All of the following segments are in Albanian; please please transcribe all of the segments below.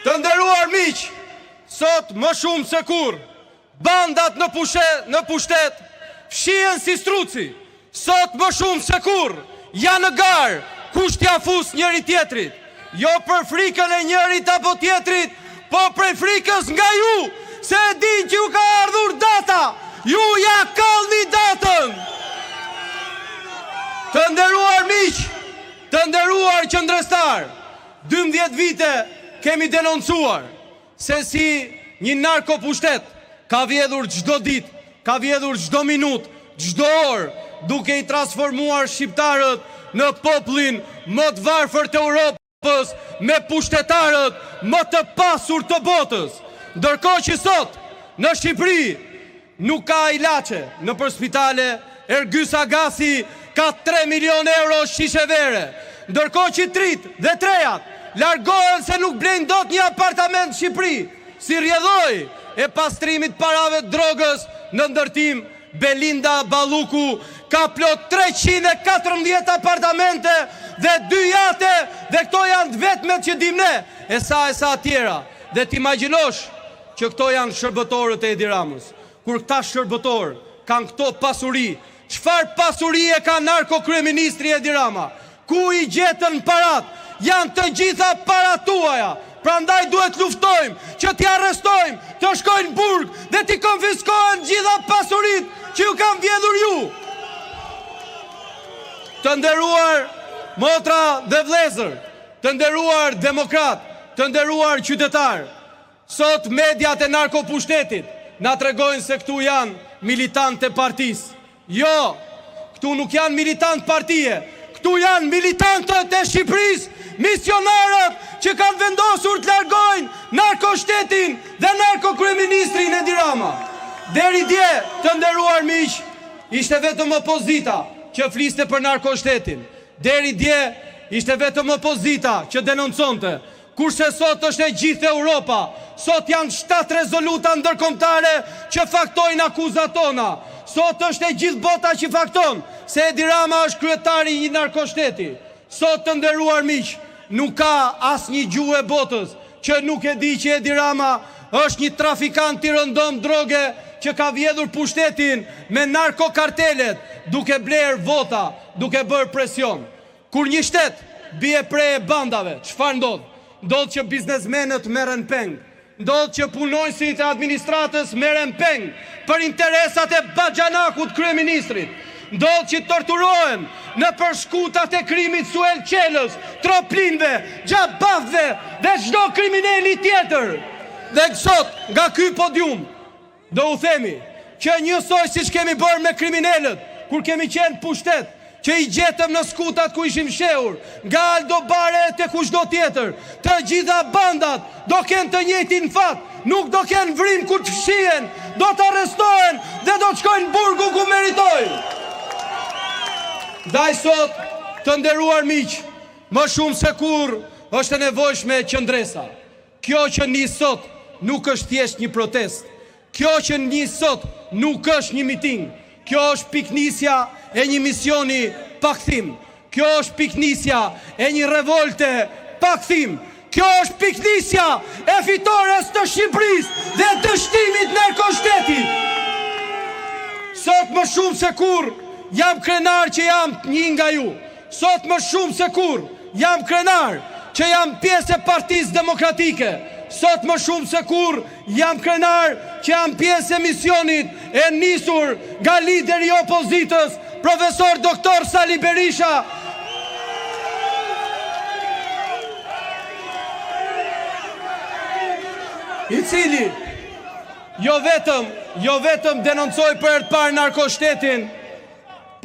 Të nderuar miq, sot më shumë se kur, bandat në pushtet fshihen si struci. Sot më shumë se kur, janë në garë, kush t'ia fus njëri tjetrit. Jo për frikën e njërit apo tjetrit, po për frikës nga ju, se e din që ju ka ardhur data, ju ja kallni datën. Të nderuar miq, të nderuar qendrestar, 12 vite kemi denoncuar se si një narkopushtet ka vjedhur çdo ditë, ka vjedhur çdo minutë, çdo orë, duke i transformuar shqiptarët në popullin më të varfër të Europës, me pushtetarët më të pasur të botës. Ndërkohë që sot në Shqipëri nuk ka ilaçe nëpër spitale, Ergjys Agasi ka 3 milion euro shishe vere. Ndërkohë që trit dhe trejat largohen se nuk blejnë dot një apartament në Shqipëri, si rjedhoj e pastrimit parave të drogës në ndërtim. Belinda Balluku ka plot 314 apartamente dhe 2 jate, dhe këto janë të vetmet që dim ne, e sa tjera. Dhe t'imagjinosh që këto janë shërbëtorët e Edi Ramës. Kur këta shërbëtorë kanë këto pasuri, çfarë pasuri e ka narko-kryeministri Edi Rama? Ku i gjetën parat? Janë të gjitha para tuaja. Prandaj duhet luftojmë që t'i arrestojmë, të shkojnë në burg dhe t'i konfiskohen gjitha pasurit që ju kanë vjedhur ju. Të nderuar motra dhe vlezër, të nderuar demokrat, të nderuar qytetar, sot mediat e narkopushtetit na tregojnë se këtu janë militantë e partisë. Jo, këtu nuk janë militantë partije, këtu janë militantët e Shqipërisë, misionarët që kanë vendosur të largojnë narkoshtetin dhe narko-kryeministrin Edi Rama. Deri dje, të nderuar miq, ishte vetëm opozita që fliste për narkoshtetin. Deri dje ishte vetëm opozita që denonconte. Kurse sot është e gjithë Europa, sot janë 7 rezoluta ndërkombëtare që faktojnë akuzat tona. Sot është e gjithë bota që fakton se Edi Rama është kryetari i një narkoshteti. Sot, të nderuar miq, nuk ka asnjë gjuhë e botës që nuk e di që Edi Rama është një trafikant i rëndom droge që ka vjedhur pushtetin me narkokartelet, duke bler vota, duke bërë presion. Kur një shtet bie prej bandave, çfarë ndodh? Ndodh që biznesmenët merren peng. Ndodh që punonjësit e administratës merren peng për interesat e baxhanakut kryeministrit. Ndodh që torturohen në përshkutat e krimit Suel Qelës, Troplinve, Gjabafve dhe çdo kriminali tjetër. Dhe sot, nga ky podium, do u themi që njësoj siç kemi bërë me kriminalët, kur kemi qenë pushtet, që i gjetëm në skutat ku ishim shehur, nga Aldo Bare te kushdo tjetër, të gjitha bandat do kenë të njëjtin fat, nuk do kenë vrim kur të fshihen, do të arrestohen dhe do të shkojnë burgu ku meritojnë. Ndaj sot, të nderuar miq, më shumë se kur është e nevojshme qëndresa. Kjo që nis sot nuk është thjesht një protest. Kjo që nis sot nuk është një miting. Kjo është piknisja e një misioni pa kthim. Kjo është piknisja e një revolte pa kthim. Kjo është piknisja e fitores të Shqipërisë dhe dështimit narkoshtetit. Sot më shumë se kur jam krenar që jam një nga ju. Sot më shumë se kur jam krenar që jam pjesë e Partisë Demokratike. Sot më shumë se kur jam krenar që jam pjesë e misionit e nisur nga lideri i opozitës, profesor doktor Sali Berisha, i cili jo vetëm denoncoi për herë të parë narkoshtetin,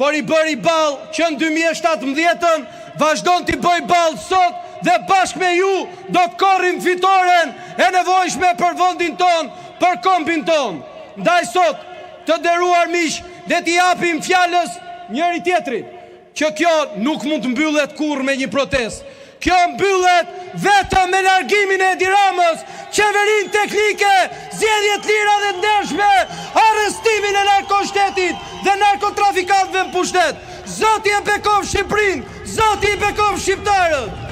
por i bëri ballë që në 2017 vazhdon t'i bëj ballë sot dhe bashkë me ju do të korrim fitoren e nevojshme për vendin ton, për kombin ton. Ndaj sot, të nderuar miq, le t'i japim fjalës njëri tjetrit që kjo nuk mund të mbyllet kurrë me një protestë. Kjo mbyllet vetëm me largimin e Edi Ramës, qeverinë teknike, zgjedhje të lira dhe ndershme, arrestimin e narkoshtetit dhe narkotrafikantëve në pushtet. Zoti e bekon Shqipërinë, Zoti i bekon shqiptarët.